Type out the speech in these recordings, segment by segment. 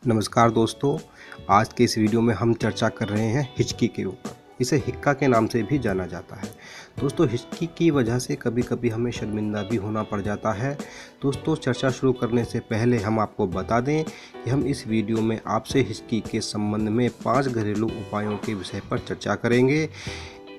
नमस्कार दोस्तों, आज के इस वीडियो में हम चर्चा कर रहे हैं हिचकी के ऊपर। इसे हिक्का के नाम से भी जाना जाता है। दोस्तों, हिचकी की वजह से कभी कभी हमें शर्मिंदा भी होना पड़ जाता है। दोस्तों, चर्चा शुरू करने से पहले हम आपको बता दें कि हम इस वीडियो में आपसे हिचकी के संबंध में 5 घरेलू उपायों के विषय पर चर्चा करेंगे।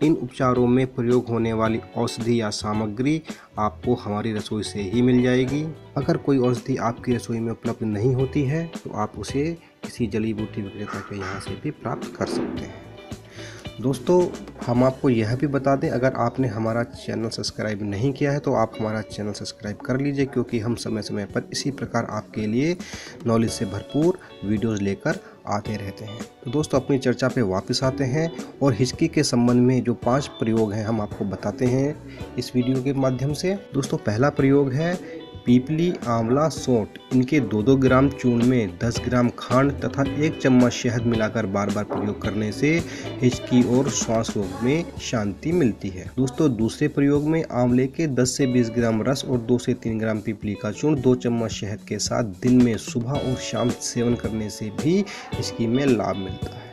इन उपचारों में प्रयोग होने वाली औषधि या सामग्री आपको हमारी रसोई से ही मिल जाएगी। अगर कोई औषधि आपकी रसोई में उपलब्ध नहीं होती है तो आप उसे किसी जड़ी बूटी विक्रेता के यहाँ से भी प्राप्त कर सकते हैं। दोस्तों, हम आपको यह भी बता दें, अगर आपने हमारा चैनल सब्सक्राइब नहीं किया है तो आप हमारा चैनल सब्सक्राइब कर लीजिए, क्योंकि हम समय समय पर इसी प्रकार आपके लिए नॉलेज से भरपूर वीडियोस लेकर आते रहते हैं। तो दोस्तों, अपनी चर्चा पे वापस आते हैं और हिचकी के संबंध में जो 5 प्रयोग हैं हम आपको बताते हैं इस वीडियो के माध्यम से। दोस्तों, पहला प्रयोग है पीपली, आंवला, सौंठ। इनके 2-2 ग्राम चूर्ण में 10 ग्राम खांड तथा 1 चम्मच शहद मिलाकर बार बार प्रयोग करने से हिचकी और श्वास रोग में शांति मिलती है। दोस्तों, दूसरे प्रयोग में आंवले के 10 से 20 ग्राम रस और 2 से 3 ग्राम पीपली का चूर्ण 2 चम्मच शहद के साथ दिन में सुबह और शाम सेवन करने से भी हिचकी में लाभ मिलता है।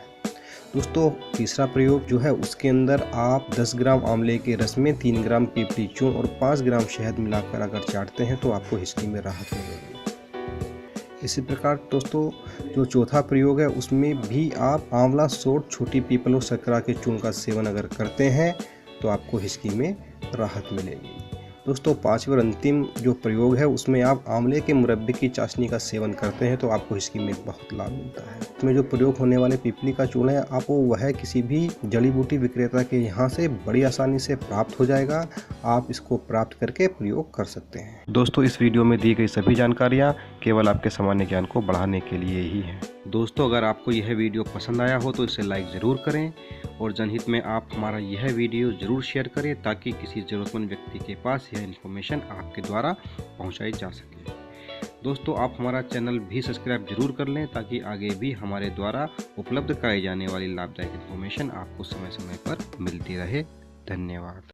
दोस्तों, तीसरा प्रयोग जो है उसके अंदर आप 10 ग्राम आंवले के रस में 3 ग्राम पीपली चूर्ण और 5 ग्राम शहद मिलाकर अगर चाटते हैं तो आपको हिचकी में राहत मिलेगी। इसी प्रकार दोस्तों, जो चौथा प्रयोग है उसमें भी आप आंवला, सौंठ, छोटी पीपल और शर्करा के चूर्ण का सेवन अगर करते हैं तो आपको हिचकी में राहत मिलेगी। दोस्तों, 5वां और अंतिम जो प्रयोग है उसमें आप आंवले के मुरब्बे की चाशनी का सेवन करते हैं तो आपको हिचकी में बहुत लाभ मिलता है। इसमें जो प्रयोग होने वाले पीपली का चूर्ण है आपको वह किसी भी जड़ी बूटी विक्रेता के यहाँ से बड़ी आसानी से प्राप्त हो जाएगा। आप इसको प्राप्त करके प्रयोग कर सकते हैं। दोस्तों, इस वीडियो में दी गई सभी जानकारियाँ केवल आपके सामान्य ज्ञान को बढ़ाने के लिए ही है। दोस्तों, अगर आपको यह वीडियो पसंद आया हो तो इसे लाइक ज़रूर करें और जनहित में आप हमारा यह वीडियो ज़रूर शेयर करें ताकि किसी ज़रूरतमंद व्यक्ति के पास यह इन्फॉर्मेशन आपके द्वारा पहुंचाई जा सके। दोस्तों, आप हमारा चैनल भी सब्सक्राइब जरूर कर लें ताकि आगे भी हमारे द्वारा उपलब्ध कराई जाने वाली लाभदायक इन्फॉर्मेशन आपको समय समय पर मिलती रहे। धन्यवाद।